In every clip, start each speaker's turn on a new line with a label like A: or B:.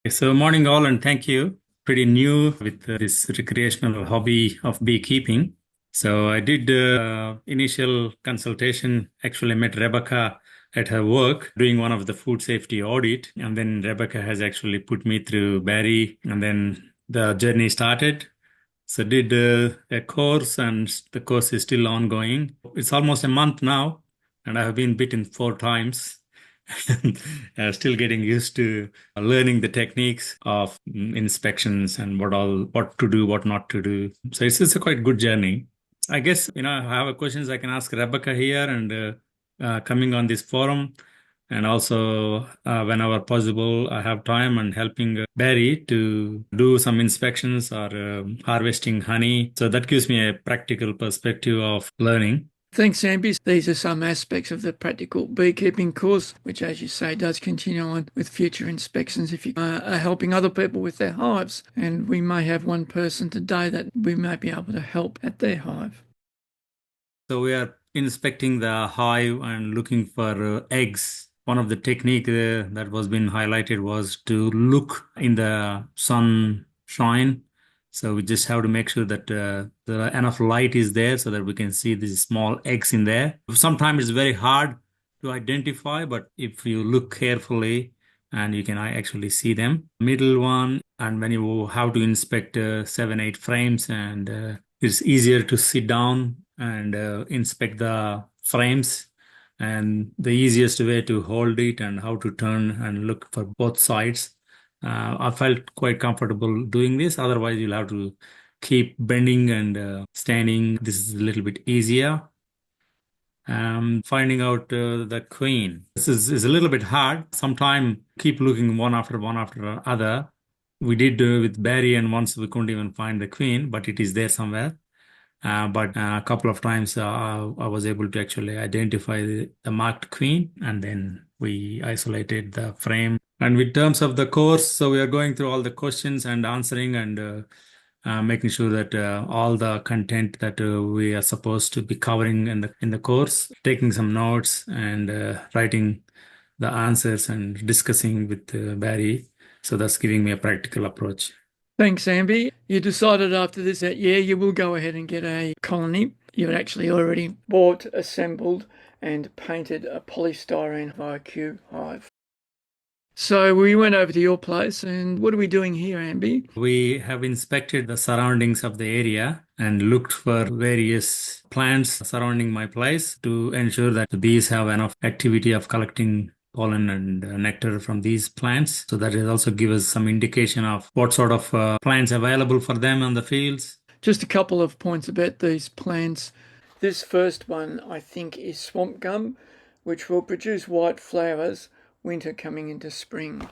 A: So, morning all, and thank you. Pretty new with this recreational hobby of beekeeping. So, I did initial consultation. Actually, met Rebecca at her work doing one of the food safety audit, and then Rebecca has actually put me through Barry, and then the journey started. So, did a course, and the course is still ongoing. It's almost a month now, and I have been bitten 4 times. Still getting used to learning the techniques of inspections and what to do, what not to do. So it's a quite good journey. I guess I have a questions I can ask Rebecca here and coming on this forum, and also whenever possible, I have time and helping Barry to do some inspections or harvesting honey. So that gives me a practical perspective of learning.
B: Thanks, Ambi. These are some aspects of the practical beekeeping course, which, as you say, does continue on with future inspections if you are helping other people with their hives. And we may have one person today that we may be able to help at their hive.
A: So we are inspecting the hive and looking for eggs. One of the technique that was been highlighted was to look in the sunshine. So we just have to make sure that the enough light is there so that we can see these small eggs in there. Sometimes it's very hard to identify, but if you look carefully and you can actually see them. Middle one, and when you have to inspect 7, 8 frames, and it's easier to sit down and inspect the frames, and the easiest way to hold it and how to turn and look for both sides. I felt quite comfortable doing this. Otherwise, you'll have to keep bending and standing. This is a little bit easier. Finding out the queen. This is a little bit hard. Sometimes keep looking one after the other. We did with Barry, and once we couldn't even find the queen, but it is there somewhere. But a couple of times I was able to actually identify the marked queen, and then we isolated the frame. And with terms of the course, so we are going through all the questions and answering and making sure that all the content that we are supposed to be covering in the course, taking some notes and writing the answers and discussing with Barry. So that's giving me a practical approach.
B: Thanks, Ambi. You decided after this that, yeah, you will go ahead and get a colony. You've actually already bought, assembled, and painted a polystyrene IQ hive. So we went over to your place, and what are we doing here, Ambi?
A: We have inspected the surroundings of the area and looked for various plants surrounding my place to ensure that the bees have enough activity of collecting pollen and nectar from these plants. So that will also give us some indication of what sort of plants available for them on the fields.
B: Just a couple of points about these plants. This first one, I think, is swamp gum, which will produce white flowers winter coming into spring.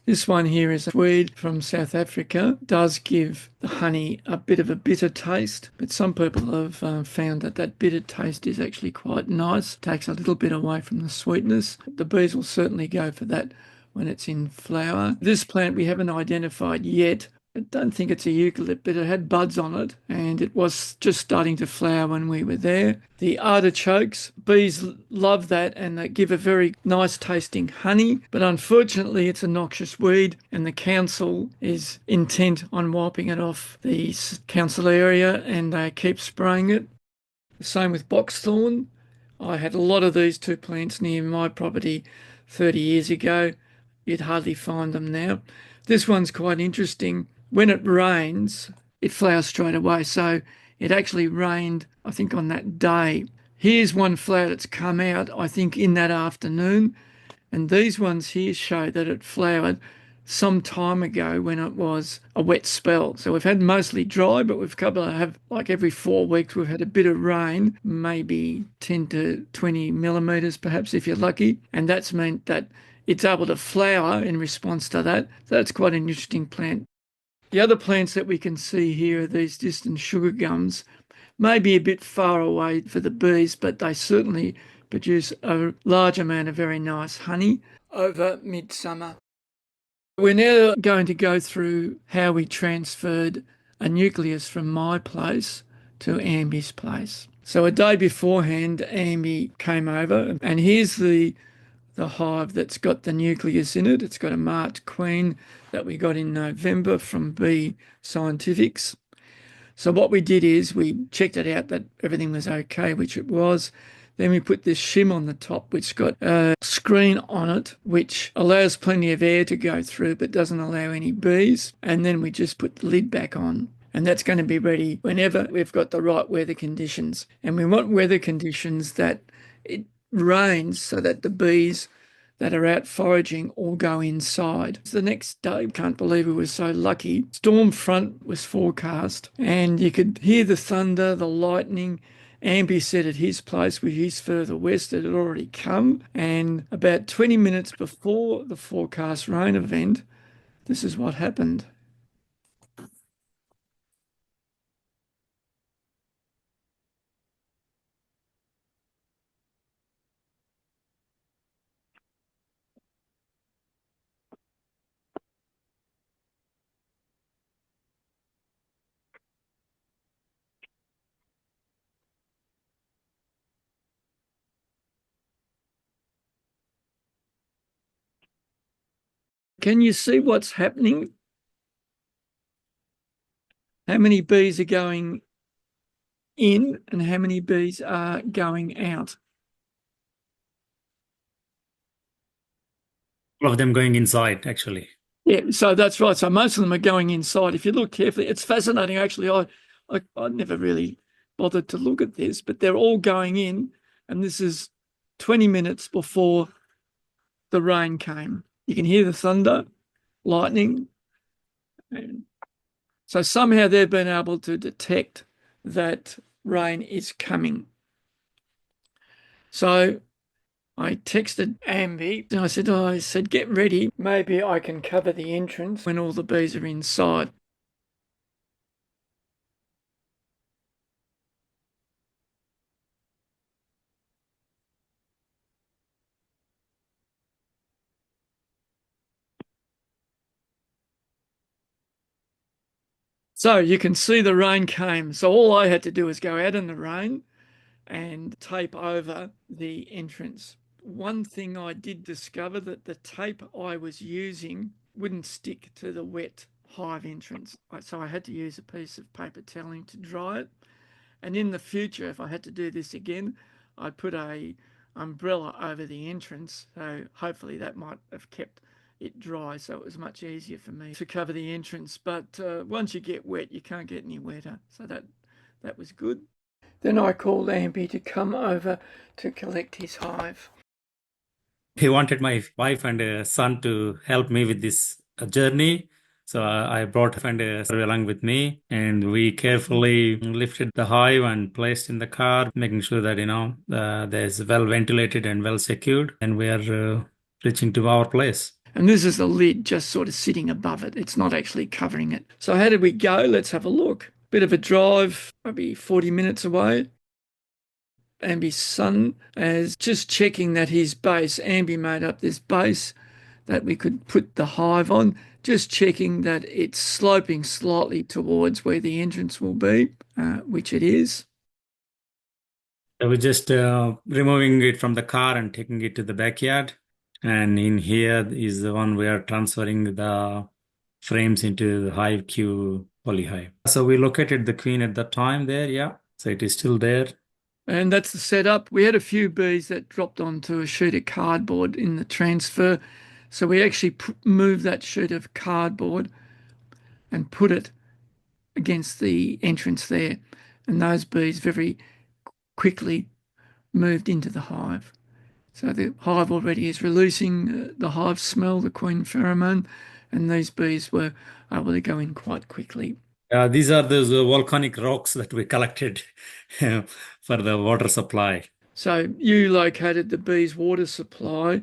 B: This one here is a weed from South Africa. It does give the honey a bit of a bitter taste, but some people have found that that bitter taste is actually quite nice. It takes a little bit away from the sweetness. The bees will certainly go for that when it's in flower. This plant we haven't identified yet. I don't think it's a eucalypt, but it had buds on it, and it was just starting to flower when we were there. The artichokes, bees love that, and they give a very nice tasting honey, but unfortunately it's a noxious weed, and the council is intent on wiping it off the council area, and they keep spraying it. The same with boxthorn. I had a lot of these two plants near my property 30 years ago. You'd hardly find them now. This one's quite interesting. When it rains, it flowers straight away. So it actually rained, I think, on that day. Here's one flower that's come out, I think, in that afternoon. And these ones here show that it flowered some time ago when it was a wet spell. So we've had mostly dry, but we've have like every 4 weeks we've had a bit of rain, maybe 10 to 20 millimeters perhaps if you're lucky. And that's meant that it's able to flower in response to that. So that's quite an interesting plant. The other plants that we can see here are these distant sugar gums, maybe a bit far away for the bees, but they certainly produce a large amount of very nice honey over midsummer. We're now going to go through how we transferred a nucleus from my place to Ambi's place. So a day beforehand, Ambi came over, and here's the the hive that's got the nucleus in it. It's got a marked queen that we got in November from Bee Scientifics. So what we did is we checked it out that everything was okay, which it was. Then we put this shim on the top, which got a screen on it, which allows plenty of air to go through, but doesn't allow any bees. And then we just put the lid back on. And that's going to be ready whenever we've got the right weather conditions. And we want weather conditions that it rains so that the bees that are out foraging all go inside. The next day, can't believe we were so lucky. Storm front was forecast, and you could hear the thunder, the lightning. Ambi said at his place, which is further west, it had already come. And about 20 minutes before the forecast rain event, this is what happened. Can you see what's happening? How many bees are going in and how many bees are going out?
A: All of them going inside, actually.
B: Yeah, so that's right. So most of them are going inside. If you look carefully, it's fascinating. Actually, I never really bothered to look at this, but they're all going in, and this is 20 minutes before the rain came. You can hear the thunder, lightning. And so somehow they've been able to detect that rain is coming. So I texted Ambi and I said, get ready. Maybe I can cover the entrance when all the bees are inside. So you can see the rain came. So all I had to do was go out in the rain and tape over the entrance. One thing I did discover that the tape I was using wouldn't stick to the wet hive entrance. So I had to use a piece of paper toweling to dry it. And in the future, if I had to do this again, I'd put a umbrella over the entrance. So hopefully that might have kept it dry, so it was much easier for me to cover the entrance. But once you get wet, you can't get any wetter. So that was good. Then I called Ambi to come over to collect his hive.
A: He wanted my wife and son to help me with this journey. So I brought and along with me, and we carefully lifted the hive and placed in the car, making sure that there's well ventilated and well secured, and we are reaching to our place.
B: And this is the lid just sort of sitting above it. It's not actually covering it. So how did we go? Let's have a look. Bit of a drive, maybe 40 minutes away. Ambi's son is just checking that his base, Ambi made up this base that we could put the hive on, just checking that it's sloping slightly towards where the entrance will be, which it is.
A: So we're just removing it from the car and taking it to the backyard. And in here is the one we are transferring the frames into the Hive Q polyhive. So we located the queen at that time there, yeah. So it is still there.
B: And that's the setup. We had a few bees that dropped onto a sheet of cardboard in the transfer. So we actually moved that sheet of cardboard and put it against the entrance there. And those bees very quickly moved into the hive. So the hive already is releasing the hive smell, the queen pheromone, and these bees were able to go in quite quickly.
A: These are those volcanic rocks that we collected for the water supply.
B: So you located the bees' water supply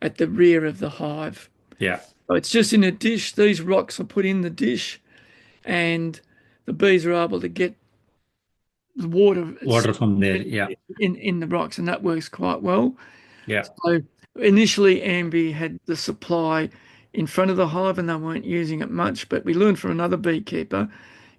B: at the rear of the hive.
A: Yeah.
B: So it's just in a dish. These rocks are put in the dish, and the bees are able to get the
A: Water from there, yeah.
B: in the rocks, and that works quite well.
A: Yeah.
B: So initially, Ambi had the supply in front of the hive and they weren't using it much, but we learned from another beekeeper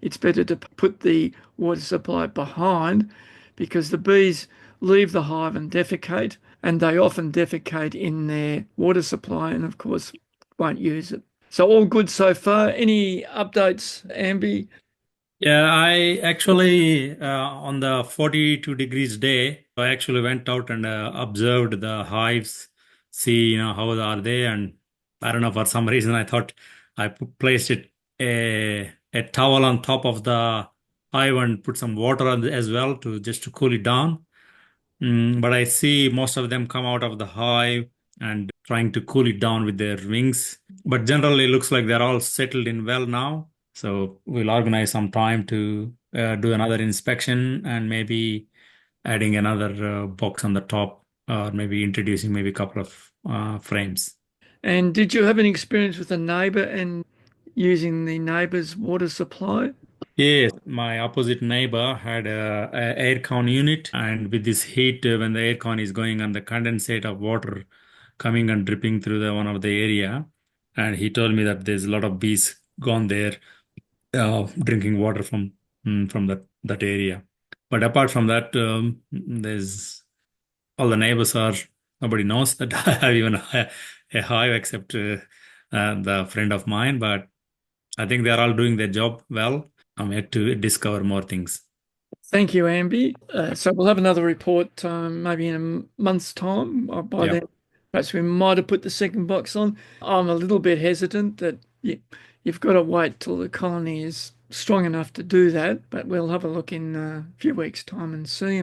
B: it's better to put the water supply behind because the bees leave the hive and defecate, and they often defecate in their water supply and, of course, won't use it. So all good so far. Any updates, Ambi?
A: Yeah, I actually, on the 42 degrees day, I actually went out and observed the hives, see, how are they. And I don't know, for some reason, I thought placed a towel on top of the hive and put some water on as well to just to cool it down. But I see most of them come out of the hive and trying to cool it down with their wings. But generally, it looks like they're all settled in well now. So we'll organize some time to do another inspection and maybe adding another box on the top, or maybe introducing maybe a couple of frames.
B: And did you have an experience with a neighbor and using the neighbor's water supply?
A: Yes, my opposite neighbor had a air con unit, and with this heat, when the air con is going on, the condensate of water coming and dripping through the one of the area, and he told me that there's a lot of bees gone there, drinking water from that area. But apart from that, there's all the neighbors are nobody knows that I have even a hive except the friend of mine, but I think they're all doing their job well. I'm yet to discover more things.
B: Thank you, Ambi. So we'll have another report maybe in a month's time. By
A: Yeah.
B: then, perhaps we might have put the second box on. I'm a little bit hesitant that you've got to wait till the colony is strong enough to do that, but we'll have a look in a few weeks' time and see.